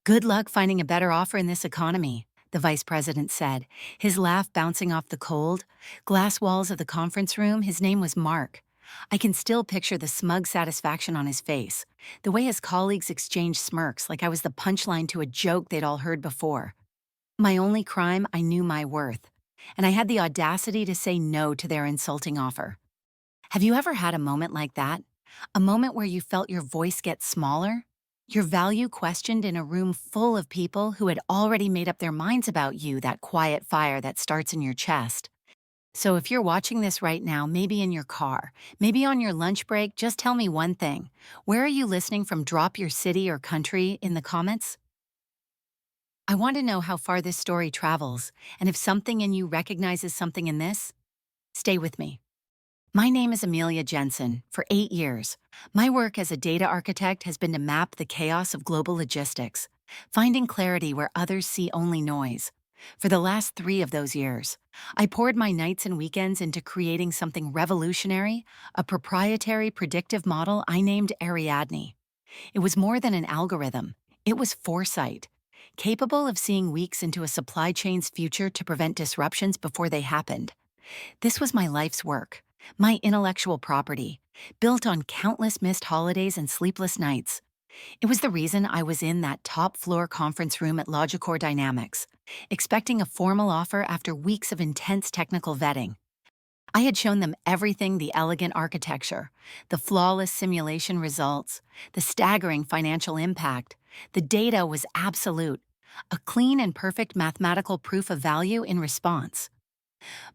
Good luck finding a better offer in this economy, the vice president said, his laugh bouncing off the cold, glass walls of the conference room. His name was Mark. I can still picture the smug satisfaction on his face, the way his colleagues exchanged smirks like I was the punchline to a joke they'd all heard before. My only crime, I knew my worth, and I had the audacity to say no to their insulting offer. Have you ever had a moment like that? A moment where you felt your voice get smaller? Your value questioned in a room full of people who had already made up their minds about you, that quiet fire that starts in your chest. So if you're watching this right now, maybe in your car, maybe on your lunch break, just tell me one thing. Where are you listening from? Drop your city or country in the comments. I want to know how far this story travels, and if something in you recognizes something in this, stay with me. My name is Amelia Jensen. For 8 years, my work as a data architect has been to map the chaos of global logistics, finding clarity where others see only noise. For the last 3 of those years, I poured my nights and weekends into creating something revolutionary, a proprietary predictive model I named Ariadne. It was more than an algorithm. It was foresight, capable of seeing weeks into a supply chain's future to prevent disruptions before they happened. This was my life's work, my intellectual property, built on countless missed holidays and sleepless nights. It was the reason I was in that top-floor conference room at Logicor Dynamics, expecting a formal offer after weeks of intense technical vetting. I had shown them everything: the elegant architecture, the flawless simulation results, the staggering financial impact. The data was absolute, a clean and perfect mathematical proof of value in response.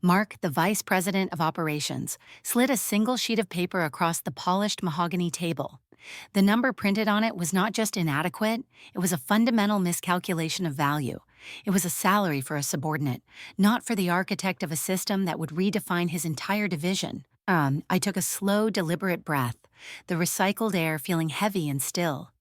Mark, the vice president of operations, slid a single sheet of paper across the polished mahogany table. The number printed on it was not just inadequate, it was a fundamental miscalculation of value. It was a salary for a subordinate, not for the architect of a system that would redefine his entire division. I took a slow, deliberate breath, the recycled air feeling heavy and still.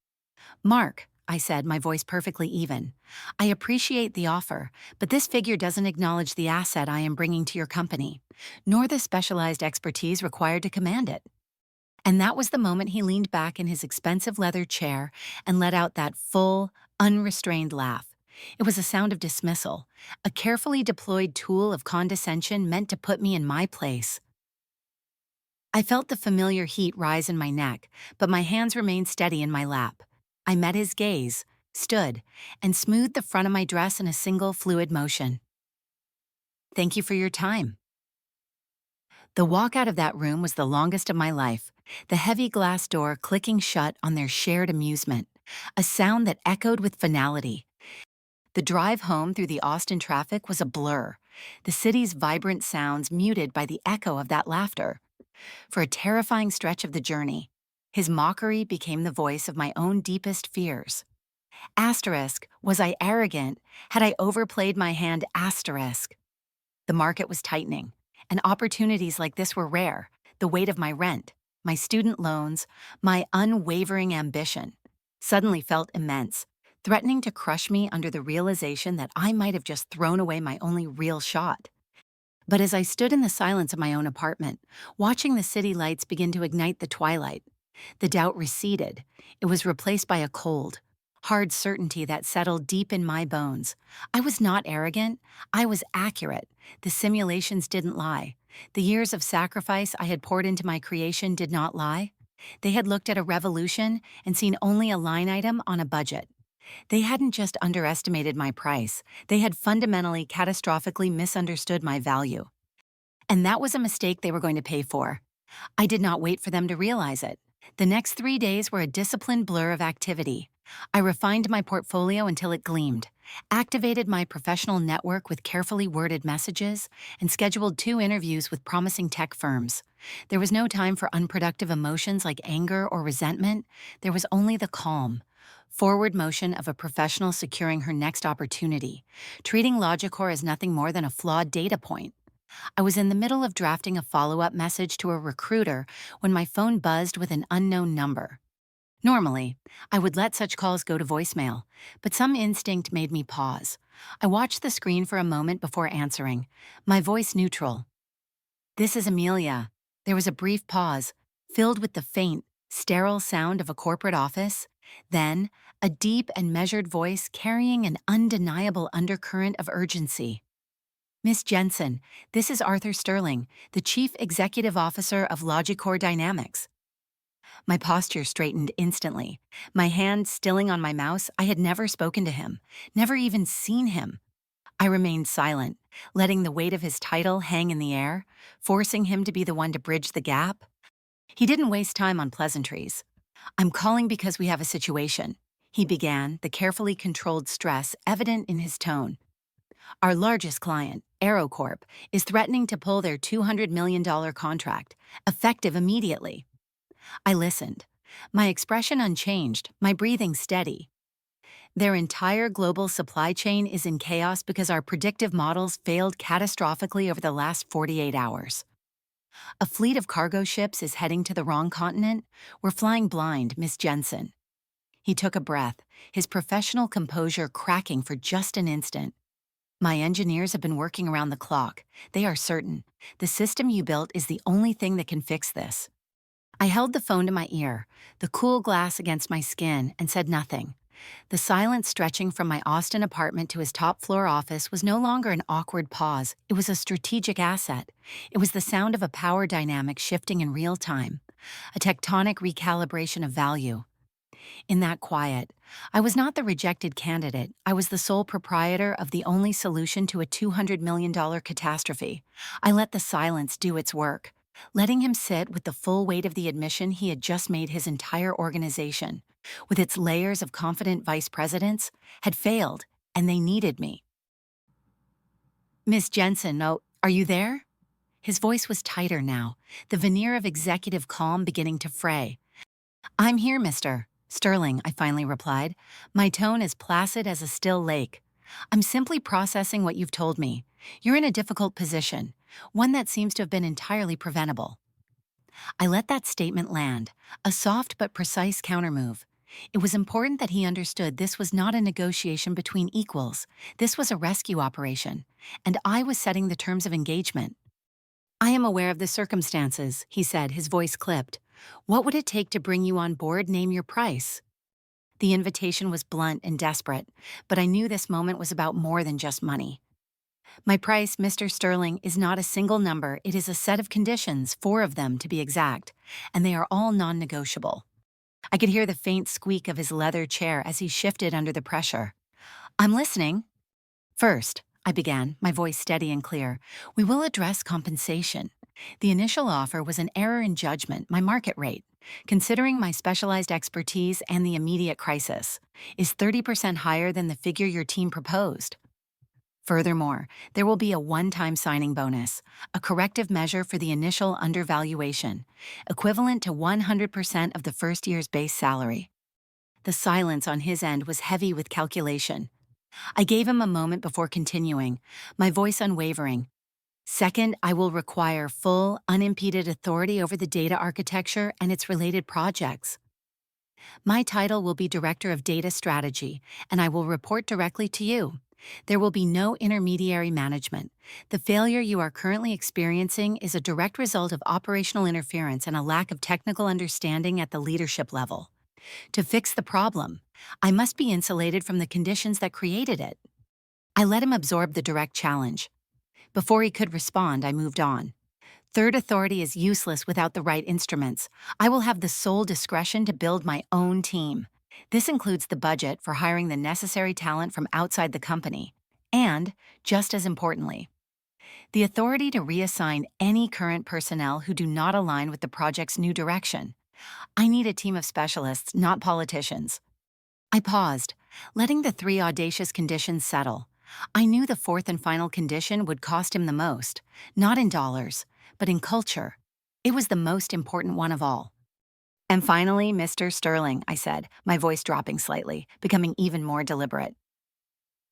Mark, I said, my voice perfectly even, I appreciate the offer, but this figure doesn't acknowledge the asset I am bringing to your company, nor the specialized expertise required to command it. And that was the moment he leaned back in his expensive leather chair and let out that full, unrestrained laugh. It was a sound of dismissal, a carefully deployed tool of condescension meant to put me in my place. I felt the familiar heat rise in my neck, but my hands remained steady in my lap. I met his gaze, stood, and smoothed the front of my dress in a single fluid motion. Thank you for your time. The walk out of that room was the longest of my life, the heavy glass door clicking shut on their shared amusement, a sound that echoed with finality. The drive home through the Austin traffic was a blur, the city's vibrant sounds muted by the echo of that laughter. For a terrifying stretch of the journey, his mockery became the voice of my own deepest fears. Asterisk, was I arrogant? Had I overplayed my hand? Asterisk. The market was tightening, and opportunities like this were rare. The weight of my rent, my student loans, my unwavering ambition suddenly felt immense, threatening to crush me under the realization that I might have just thrown away my only real shot. But as I stood in the silence of my own apartment, watching the city lights begin to ignite the twilight, the doubt receded. It was replaced by a cold, hard certainty that settled deep in my bones. I was not arrogant. I was accurate. The simulations didn't lie. The years of sacrifice I had poured into my creation did not lie. They had looked at a revolution and seen only a line item on a budget. They hadn't just underestimated my price. They had fundamentally, catastrophically misunderstood my value. And that was a mistake they were going to pay for. I did not wait for them to realize it. The next 3 days were a disciplined blur of activity. I refined my portfolio until it gleamed, activated my professional network with carefully worded messages, and scheduled 2 interviews with promising tech firms. There was no time for unproductive emotions like anger or resentment. There was only the calm, forward motion of a professional securing her next opportunity, treating Logicor as nothing more than a flawed data point. I was in the middle of drafting a follow-up message to a recruiter when my phone buzzed with an unknown number. Normally, I would let such calls go to voicemail, but some instinct made me pause. I watched the screen for a moment before answering, my voice neutral. "This is Amelia." There was a brief pause, filled with the faint, sterile sound of a corporate office, Then, a deep and measured voice carrying an undeniable undercurrent of urgency. Miss Jensen, this is Arthur Sterling, the Chief Executive Officer of Logicor Dynamics. My posture straightened instantly. My hand stilling on my mouse, I had never spoken to him, never even seen him. I remained silent, letting the weight of his title hang in the air, forcing him to be the one to bridge the gap. He didn't waste time on pleasantries. I'm calling because we have a situation, he began, the carefully controlled stress evident in his tone. Our largest client, AeroCorp, is threatening to pull their $200 million contract, effective immediately. I listened, my expression unchanged, my breathing steady. Their entire global supply chain is in chaos because our predictive models failed catastrophically over the last 48 hours. A fleet of cargo ships is heading to the wrong continent. We're flying blind, Miss Jensen. He took a breath, his professional composure cracking for just an instant. My engineers have been working around the clock. They are certain. The system you built is the only thing that can fix this. I held the phone to my ear, the cool glass against my skin, and said nothing. The silence stretching from my Austin apartment to his top-floor office was no longer an awkward pause. It was a strategic asset. It was the sound of a power dynamic shifting in real time, a tectonic recalibration of value. In that quiet, I was not the rejected candidate. I was the sole proprietor of the only solution to a $200 million catastrophe. I let the silence do its work, letting him sit with the full weight of the admission he had just made. His entire organization, with its layers of confident vice presidents, had failed, and they needed me. Miss Jensen, oh, are you there? His voice was tighter now, the veneer of executive calm beginning to fray. I'm here, Mr. Sterling, I finally replied. My tone as placid as a still lake. I'm simply processing what you've told me. You're in a difficult position, one that seems to have been entirely preventable. I let that statement land, a soft but precise countermove. It was important that he understood this was not a negotiation between equals. This was a rescue operation, and I was setting the terms of engagement. I am aware of the circumstances, he said, his voice clipped. What would it take to bring you on board? Name your price. The invitation was blunt and desperate, but I knew this moment was about more than just money. My price, Mr. Sterling, is not a single number. It is a set of conditions, 4 of them to be exact, and they are all non-negotiable. I could hear the faint squeak of his leather chair as he shifted under the pressure. I'm listening. First, I began, my voice steady and clear, we will address compensation. The initial offer was an error in judgment, my market rate, considering my specialized expertise and the immediate crisis, is 30% higher than the figure your team proposed. Furthermore, there will be a one-time signing bonus, a corrective measure for the initial undervaluation, equivalent to 100% of the first year's base salary. The silence on his end was heavy with calculation. I gave him a moment before continuing, my voice unwavering. Second, I will require full, unimpeded authority over the data architecture and its related projects. My title will be Director of Data Strategy, and I will report directly to you. There will be no intermediary management. The failure you are currently experiencing is a direct result of operational interference and a lack of technical understanding at the leadership level. To fix the problem, I must be insulated from the conditions that created it. I let him absorb the direct challenge. Before he could respond, I moved on. Third authority is useless without the right instruments. I will have the sole discretion to build my own team. This includes the budget for hiring the necessary talent from outside the company, and, just as importantly, the authority to reassign any current personnel who do not align with the project's new direction. I need a team of specialists, not politicians. I paused, letting the 3 audacious conditions settle. I knew the 4th and final condition would cost him the most, not in dollars, but in culture. It was the most important one of all. And finally, Mr. Sterling, I said, my voice dropping slightly, becoming even more deliberate.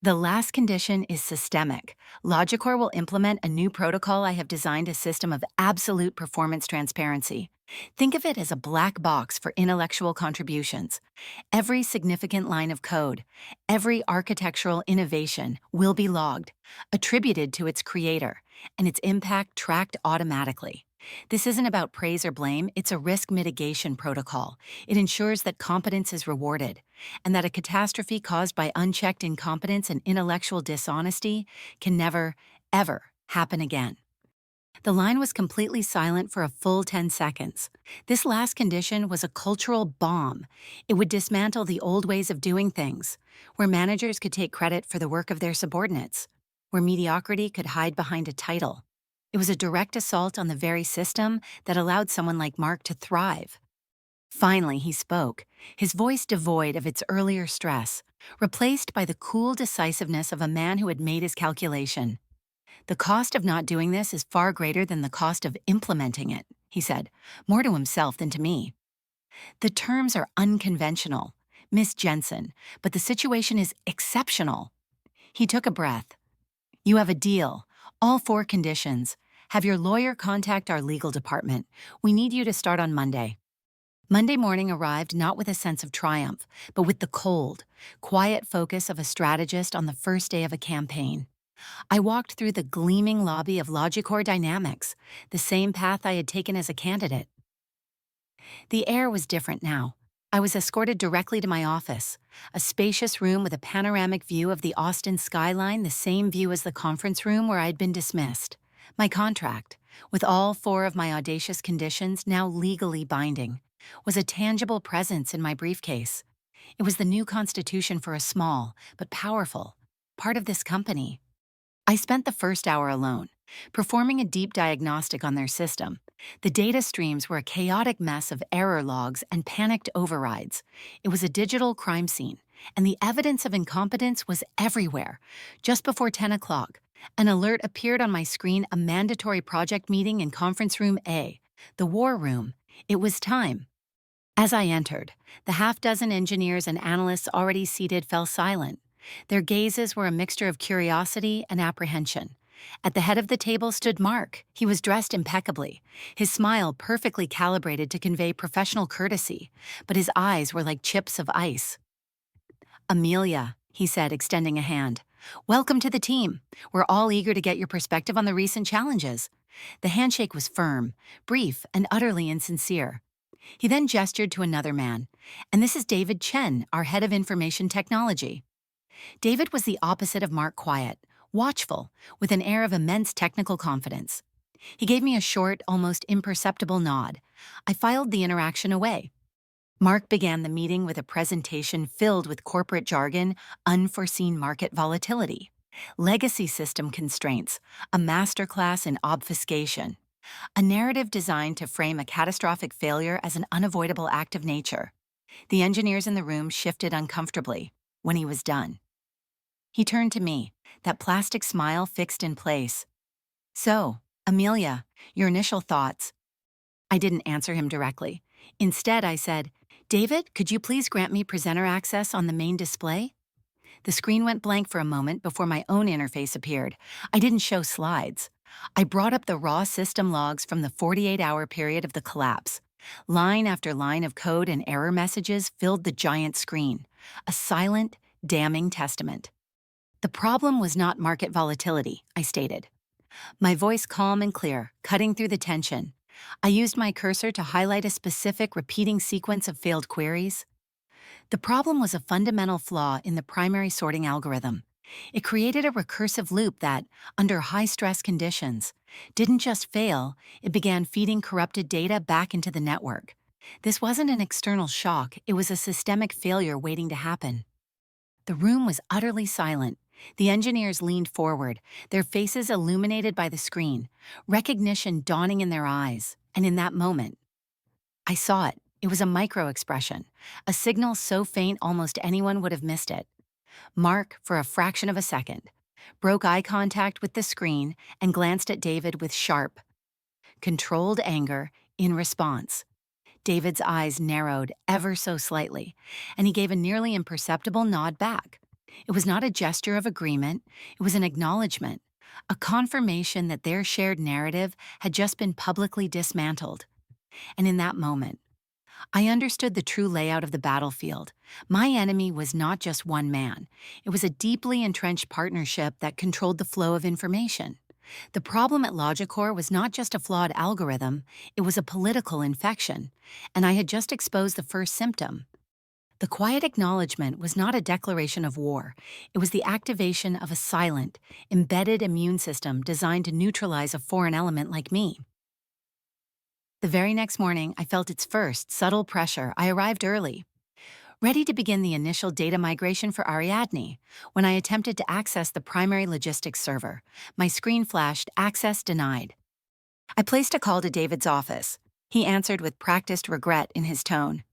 The last condition is systemic. Logicor will implement a new protocol. I have designed a system of absolute performance transparency. Think of it as a black box for intellectual contributions. Every significant line of code, every architectural innovation will be logged, attributed to its creator, and its impact tracked automatically. This isn't about praise or blame, it's a risk mitigation protocol. It ensures that competence is rewarded, and that a catastrophe caused by unchecked incompetence and intellectual dishonesty can never, ever happen again. The line was completely silent for a full 10 seconds. This last condition was a cultural bomb. It would dismantle the old ways of doing things, where managers could take credit for the work of their subordinates, where mediocrity could hide behind a title. It was a direct assault on the very system that allowed someone like Mark to thrive. Finally, he spoke, his voice devoid of its earlier stress, replaced by the cool decisiveness of a man who had made his calculation. "The cost of not doing this is far greater than the cost of implementing it," he said, more to himself than to me. "The terms are unconventional, Miss Jensen, but the situation is exceptional." He took a breath. "You have a deal. All 4 conditions. Have your lawyer contact our legal department. We need you to start on Monday." Monday morning arrived not with a sense of triumph, but with the cold, quiet focus of a strategist on the first day of a campaign. I walked through the gleaming lobby of Logicor Dynamics, the same path I had taken as a candidate. The air was different now. I was escorted directly to my office, a spacious room with a panoramic view of the Austin skyline, the same view as the conference room where I had been dismissed. My contract, with all 4 of my audacious conditions now legally binding, was a tangible presence in my briefcase. It was the new constitution for a small, but powerful, part of this company. I spent the first hour alone, performing a deep diagnostic on their system. The data streams were a chaotic mess of error logs and panicked overrides. It was a digital crime scene, and the evidence of incompetence was everywhere. Just before 10 o'clock, an alert appeared on my screen: a mandatory project meeting in conference room A, the war room. It was time. As I entered, the half-dozen engineers and analysts already seated fell silent. Their gazes were a mixture of curiosity and apprehension. At the head of the table stood Mark. He was dressed impeccably, his smile perfectly calibrated to convey professional courtesy, but his eyes were like chips of ice. "Amelia," he said, extending a hand. "Welcome to the team. We're all eager to get your perspective on the recent challenges." The handshake was firm, brief, and utterly insincere. He then gestured to another man. "And this is David Chen, our head of information technology." David was the opposite of Mark: quiet, watchful, with an air of immense technical confidence. He gave me a short, almost imperceptible nod. I filed the interaction away. Mark began the meeting with a presentation filled with corporate jargon, unforeseen market volatility, legacy system constraints, a masterclass in obfuscation, a narrative designed to frame a catastrophic failure as an unavoidable act of nature. The engineers in the room shifted uncomfortably when he was done. He turned to me, that plastic smile fixed in place. "So, Amelia, your initial thoughts?" I didn't answer him directly. Instead, I said, "David, could you please grant me presenter access on the main display?" The screen went blank for a moment before my own interface appeared. I didn't show slides. I brought up the raw system logs from the 48-hour period of the collapse. Line after line of code and error messages filled the giant screen, a silent, damning testament. "The problem was not market volatility," I stated. My voice calm and clear, cutting through the tension. I used my cursor to highlight a specific repeating sequence of failed queries. "The problem was a fundamental flaw in the primary sorting algorithm. It created a recursive loop that, under high-stress conditions, didn't just fail, it began feeding corrupted data back into the network. This wasn't an external shock, it was a systemic failure waiting to happen." The room was utterly silent. The engineers leaned forward, their faces illuminated by the screen, recognition dawning in their eyes, and in that moment, I saw it. It was a micro-expression, a signal so faint almost anyone would have missed it. Mark, for a fraction of a second, broke eye contact with the screen and glanced at David with sharp, controlled anger in response. David's eyes narrowed ever so slightly, and he gave a nearly imperceptible nod back. It was not a gesture of agreement, it was an acknowledgement, a confirmation that their shared narrative had just been publicly dismantled. And in that moment, I understood the true layout of the battlefield. My enemy was not just one man. It was a deeply entrenched partnership that controlled the flow of information. The problem at Logicor was not just a flawed algorithm, it was a political infection, and I had just exposed the first symptom. The quiet acknowledgement was not a declaration of war, it was the activation of a silent, embedded immune system designed to neutralize a foreign element like me. The very next morning, I felt its first, subtle pressure. I arrived early, ready to begin the initial data migration for Ariadne. When I attempted to access the primary logistics server, my screen flashed "Access denied." I placed a call to David's office. He answered with practiced regret in his tone.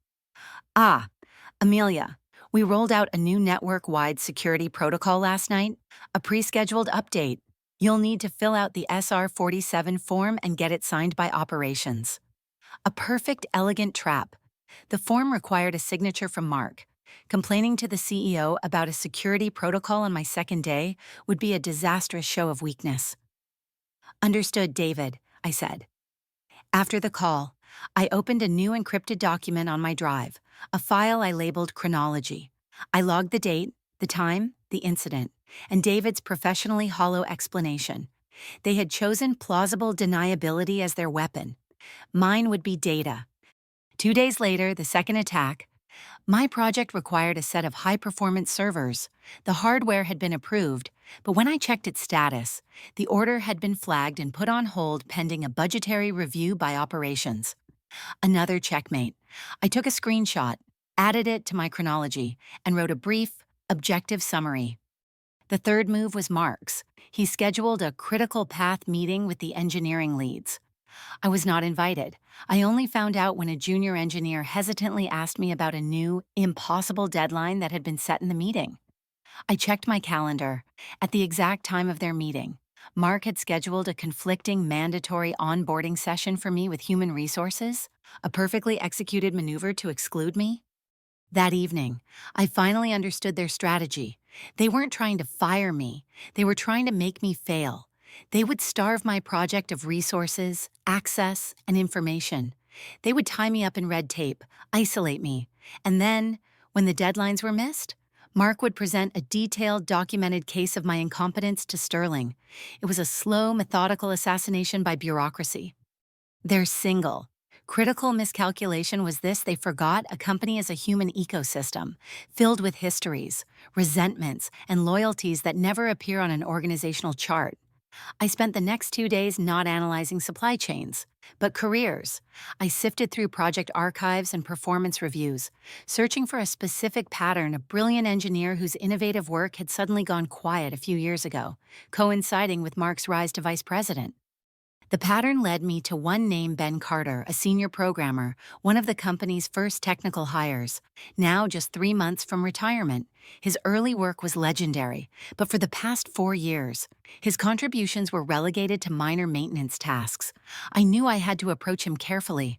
"Ah, Amelia, we rolled out a new network-wide security protocol last night, a pre-scheduled update. You'll need to fill out the SR-47 form and get it signed by operations." A perfect, elegant trap. The form required a signature from Mark. Complaining to the CEO about a security protocol on my second day would be a disastrous show of weakness. "Understood, David," I said. After the call, I opened a new encrypted document on my drive, a file I labeled Chronology. I logged the date, the time, the incident, and David's professionally hollow explanation. They had chosen plausible deniability as their weapon. Mine would be data. 2 days later, the second attack. My project required a set of high-performance servers. The hardware had been approved, but when I checked its status, the order had been flagged and put on hold pending a budgetary review by operations. Another checkmate. I took a screenshot, added it to my chronology, and wrote a brief, objective summary. The third move was Mark's. He scheduled a critical path meeting with the engineering leads. I was not invited. I only found out when a junior engineer hesitantly asked me about a new, impossible deadline that had been set in the meeting. I checked my calendar. At the exact time of their meeting, Mark had scheduled a conflicting mandatory onboarding session for me with human resources, a perfectly executed maneuver to exclude me. That evening, I finally understood their strategy. They weren't trying to fire me, they were trying to make me fail. They would starve my project of resources, access, and information. They would tie me up in red tape, isolate me, and then, when the deadlines were missed, Mark would present a detailed, documented case of my incompetence to Sterling. It was a slow, methodical assassination by bureaucracy. Their single, critical miscalculation was this: they forgot a company is a human ecosystem, filled with histories, resentments, and loyalties that never appear on an organizational chart. I spent the next 2 days not analyzing supply chains, but careers. I sifted through project archives and performance reviews, searching for a specific pattern: a brilliant engineer whose innovative work had suddenly gone quiet a few years ago, coinciding with Mark's rise to vice president. The pattern led me to one name: Ben Carter, a senior programmer, one of the company's first technical hires, now just 3 months from retirement. His early work was legendary, but for the past 4 years, his contributions were relegated to minor maintenance tasks. I knew I had to approach him carefully.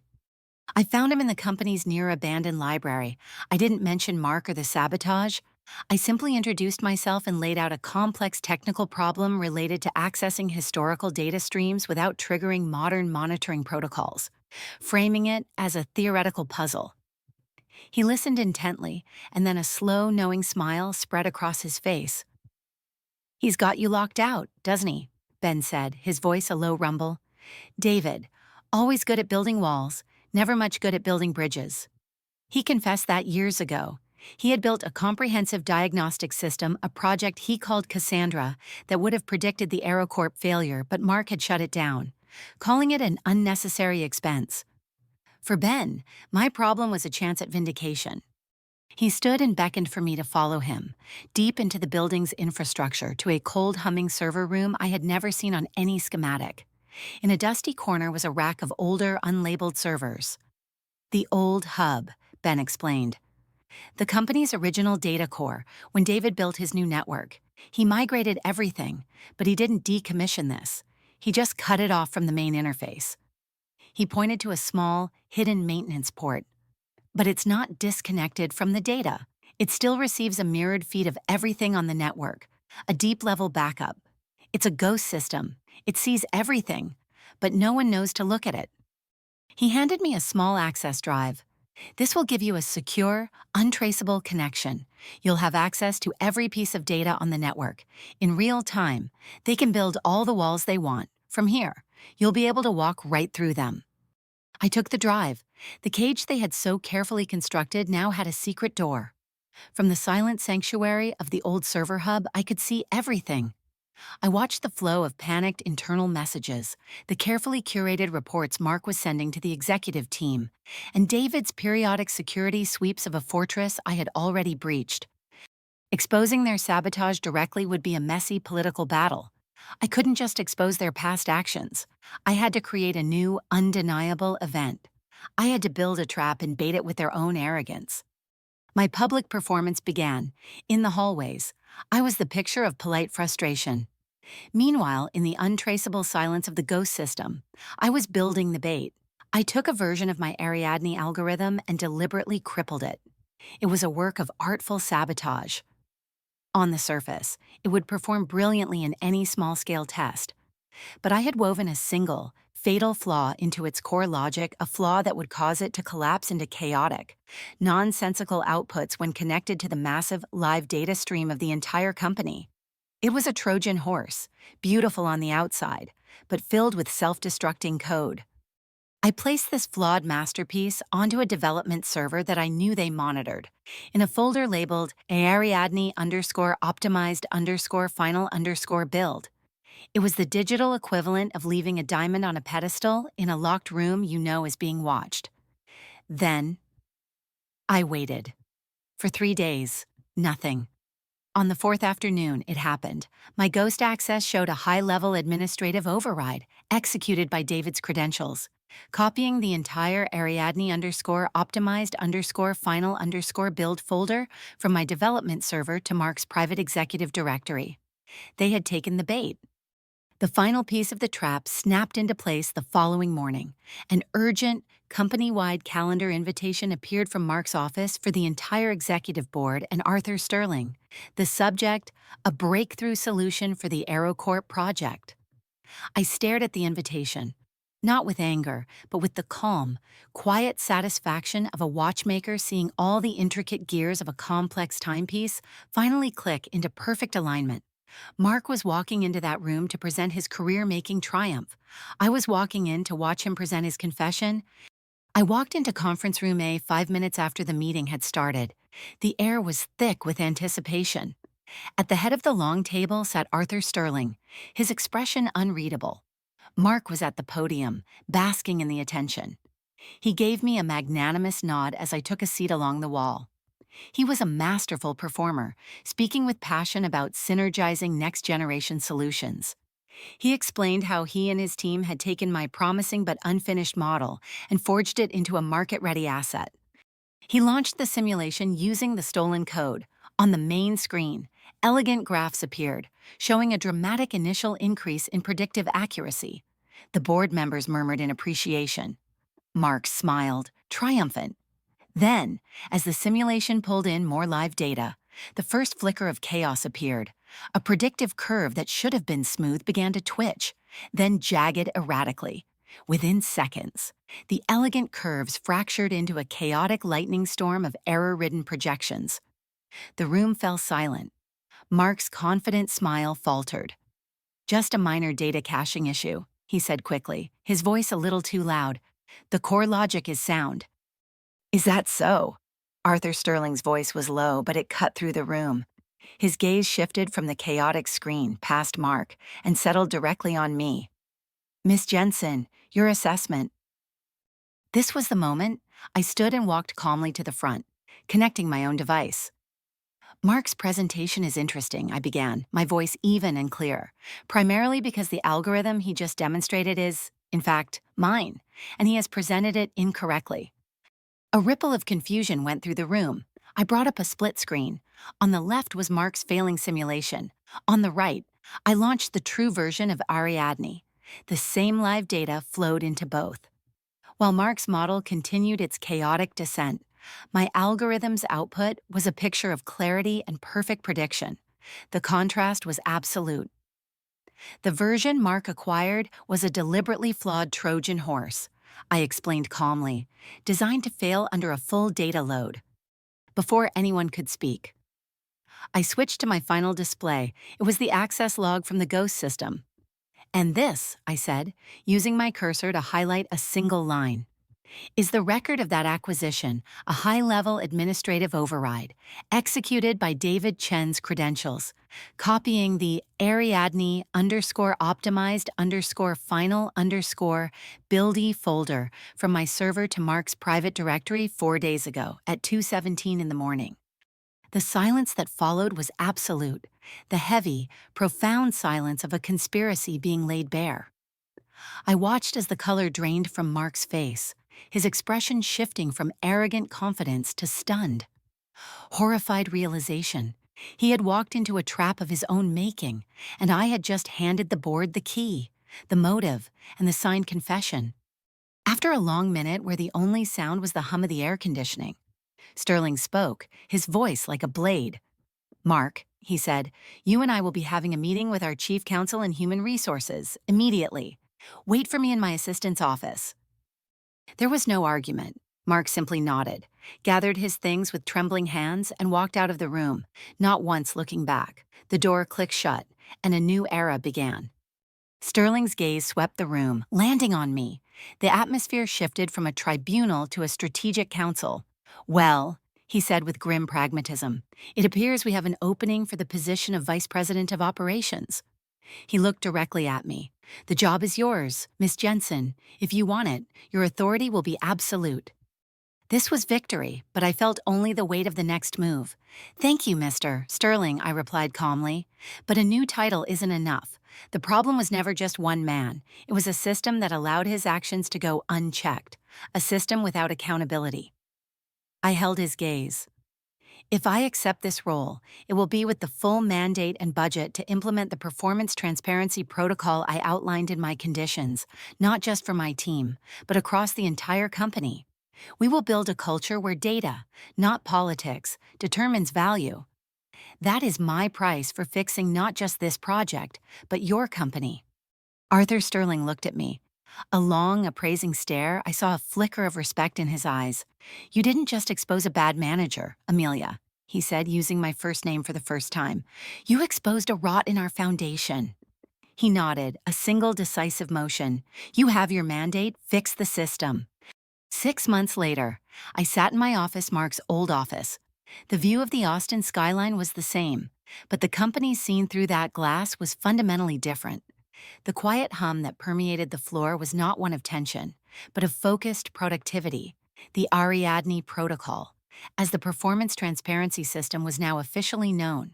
I found him in the company's near-abandoned library. I didn't mention Mark or the Sabotage. I simply introduced myself and laid out a complex technical problem related to accessing historical data streams without triggering modern monitoring protocols, framing it as a theoretical puzzle. He listened intently, and then a slow, knowing smile spread across his face. "He's got you locked out, doesn't he?" Ben said, his voice a low rumble. "David, always good at building walls, never much good at building bridges." He confessed that years ago. He had built a comprehensive diagnostic system, a project he called Cassandra, that would have predicted the AeroCorp failure, but Mark had shut it down, calling it an unnecessary expense. For Ben, my problem was a chance at vindication. He stood and beckoned for me to follow him, deep into the building's infrastructure, to a cold, humming server room I had never seen on any schematic. In a dusty corner was a rack of older, unlabeled servers. "The old hub," Ben explained. "The company's original data core, when David built his new network. He migrated everything, but he didn't decommission this. He just cut it off from the main interface." He pointed to a small, hidden maintenance port. "But it's not disconnected from the data. It still receives a mirrored feed of everything on the network, a deep-level backup. It's a ghost system. It sees everything, but no one knows to look at it." He handed me a small access drive. This will give you a secure, untraceable connection. You'll have access to every piece of data on the network. In real time, they can build all the walls they want. From here, you'll be able to walk right through them. I took the drive. The cage they had so carefully constructed now had a secret door. From the silent sanctuary of the old server hub, I could see everything. I watched the flow of panicked internal messages, the carefully curated reports Mark was sending to the executive team, and David's periodic security sweeps of a fortress I had already breached. Exposing their sabotage directly would be a messy political battle. I couldn't just expose their past actions. I had to create a new, undeniable event. I had to build a trap and bait it with their own arrogance. My public performance began. In the hallways, I was the picture of polite frustration. Meanwhile, in the untraceable silence of the ghost system, I was building the bait. I took a version of my Ariadne algorithm and deliberately crippled it. It was a work of artful sabotage. On the surface, it would perform brilliantly in any small-scale test. But I had woven a single, fatal flaw into its core logic, a flaw that would cause it to collapse into chaotic, nonsensical outputs when connected to the massive, live data stream of the entire company. It was a Trojan horse, beautiful on the outside, but filled with self-destructing code. I placed this flawed masterpiece onto a development server that I knew they monitored, in a folder labeled Ariadne_optimized_final_build. It was the digital equivalent of leaving a diamond on a pedestal in a locked room you know is being watched. Then, I waited. For 3 days, nothing. On the fourth afternoon, it happened. My ghost access showed a high-level administrative override, executed by David's credentials. Copying the entire Ariadne_optimized_final_build folder from my development server to Mark's private executive directory. They had taken the bait. The final piece of the trap snapped into place the following morning. An urgent, company-wide calendar invitation appeared from Mark's office for the entire executive board and Arthur Sterling. The subject, a breakthrough solution for the AeroCorp project. I stared at the invitation, not with anger, but with the calm, quiet satisfaction of a watchmaker seeing all the intricate gears of a complex timepiece finally click into perfect alignment. Mark was walking into that room to present his career-making triumph. I was walking in to watch him present his confession. I walked into conference room A 5 minutes after the meeting had started. The air was thick with anticipation. At the head of the long table sat Arthur Sterling, his expression unreadable. Mark was at the podium, basking in the attention. He gave me a magnanimous nod as I took a seat along the wall. He was a masterful performer, speaking with passion about synergizing next-generation solutions. He explained how he and his team had taken my promising but unfinished model and forged it into a market-ready asset. He launched the simulation using the stolen code. On the main screen, elegant graphs appeared, showing a dramatic initial increase in predictive accuracy. The board members murmured in appreciation. Mark smiled, triumphant. Then, as the simulation pulled in more live data, the first flicker of chaos appeared. A predictive curve that should have been smooth began to twitch, then jagged erratically. Within seconds, the elegant curves fractured into a chaotic lightning storm of error-ridden projections. The room fell silent. Mark's confident smile faltered. "Just a minor data caching issue," he said quickly, his voice a little too loud. "The core logic is sound." "Is that so?" Arthur Sterling's voice was low, but it cut through the room. His gaze shifted from the chaotic screen past Mark and settled directly on me. "Miss Jensen, your assessment." This was the moment. I stood and walked calmly to the front, connecting my own device. "Mark's presentation is interesting," I began, my voice even and clear, primarily because the algorithm he just demonstrated is, in fact, mine, and he has presented it incorrectly. A ripple of confusion went through the room. I brought up a split screen. On the left was Mark's failing simulation. On the right, I launched the true version of Ariadne. The same live data flowed into both. While Mark's model continued its chaotic descent, my algorithm's output was a picture of clarity and perfect prediction. The contrast was absolute. The version Mark acquired was a deliberately flawed Trojan horse. I explained calmly, designed to fail under a full data load. Before anyone could speak, I switched to my final display. It was the access log from the Ghost system. And this, I said, using my cursor to highlight a single line, is the record of that acquisition, a high-level administrative override, executed by David Chen's credentials, copying the Ariadne underscore optimized underscore final underscore buildy folder from my server to Mark's private directory 4 days ago at 2:17 in the morning. The silence that followed was absolute, the heavy, profound silence of a conspiracy being laid bare. I watched as the color drained from Mark's face, his expression shifting from arrogant confidence to stunned, horrified realization. He had walked into a trap of his own making, and I had just handed the board the key, the motive, and the signed confession. After a long minute where the only sound was the hum of the air conditioning, Sterling spoke, his voice like a blade. "Mark," he said, "you and I will be having a meeting with our Chief Counsel in Human Resources, immediately. Wait for me in my assistant's office." There was no argument. Mark simply nodded, gathered his things with trembling hands, and walked out of the room, not once looking back. The door clicked shut, and a new era began. Sterling's gaze swept the room, landing on me. The atmosphere shifted from a tribunal to a strategic council. "Well," he said with grim pragmatism, "it appears we have an opening for the position of Vice President of Operations." He looked directly at me. "The job is yours, Miss Jensen. If you want it, your authority will be absolute." This was victory, but I felt only the weight of the next move. "Thank you, Mr. Sterling," I replied calmly. "But a new title isn't enough. The problem was never just one man. It was a system that allowed his actions to go unchecked, a system without accountability." I held his gaze. "If I accept this role, it will be with the full mandate and budget to implement the performance transparency protocol I outlined in my conditions, not just for my team, but across the entire company. We will build a culture where data, not politics, determines value. That is my price for fixing not just this project, but your company." Arthur Sterling looked at me. A long, appraising stare. I saw a flicker of respect in his eyes. "You didn't just expose a bad manager, Amelia," he said, using my first name for the first time. "You exposed a rot in our foundation." He nodded, a single decisive motion. "You have your mandate, fix the system." 6 months later, I sat in my office, Mark's old office. The view of the Austin skyline was the same, but the company seen through that glass was fundamentally different. The quiet hum that permeated the floor was not one of tension, but of focused productivity, the Ariadne protocol, as the performance transparency system was now officially known,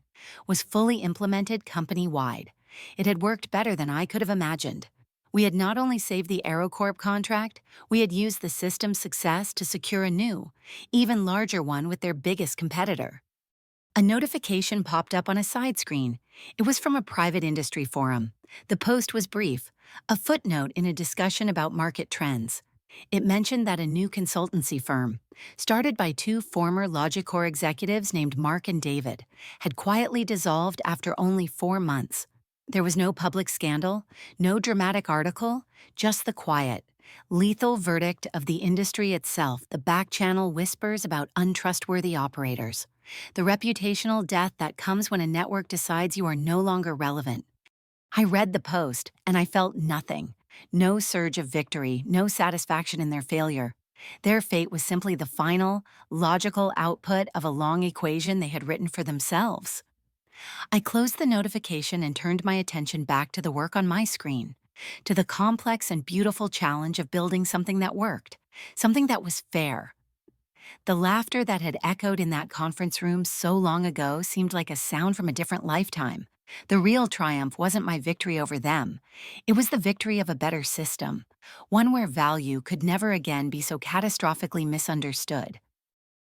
was fully implemented company-wide. It had worked better than I could have imagined. We had not only saved the AeroCorp contract, we had used the system's success to secure a new, even larger one with their biggest competitor. A notification popped up on a side screen. It was from a private industry forum. The post was brief, a footnote in a discussion about market trends. It mentioned that a new consultancy firm, started by two former Logicor executives named Mark and David, had quietly dissolved after only 4 months. There was no public scandal, no dramatic article, just the quiet, lethal verdict of the industry itself, the back-channel whispers about untrustworthy operators, the reputational death that comes when a network decides you are no longer relevant. I read the post, and I felt nothing. No surge of victory, no satisfaction in their failure. Their fate was simply the final, logical output of a long equation they had written for themselves. I closed the notification and turned my attention back to the work on my screen, to the complex and beautiful challenge of building something that worked, something that was fair. The laughter that had echoed in that conference room so long ago seemed like a sound from a different lifetime. The real triumph wasn't my victory over them. It was the victory of a better system, one where value could never again be so catastrophically misunderstood.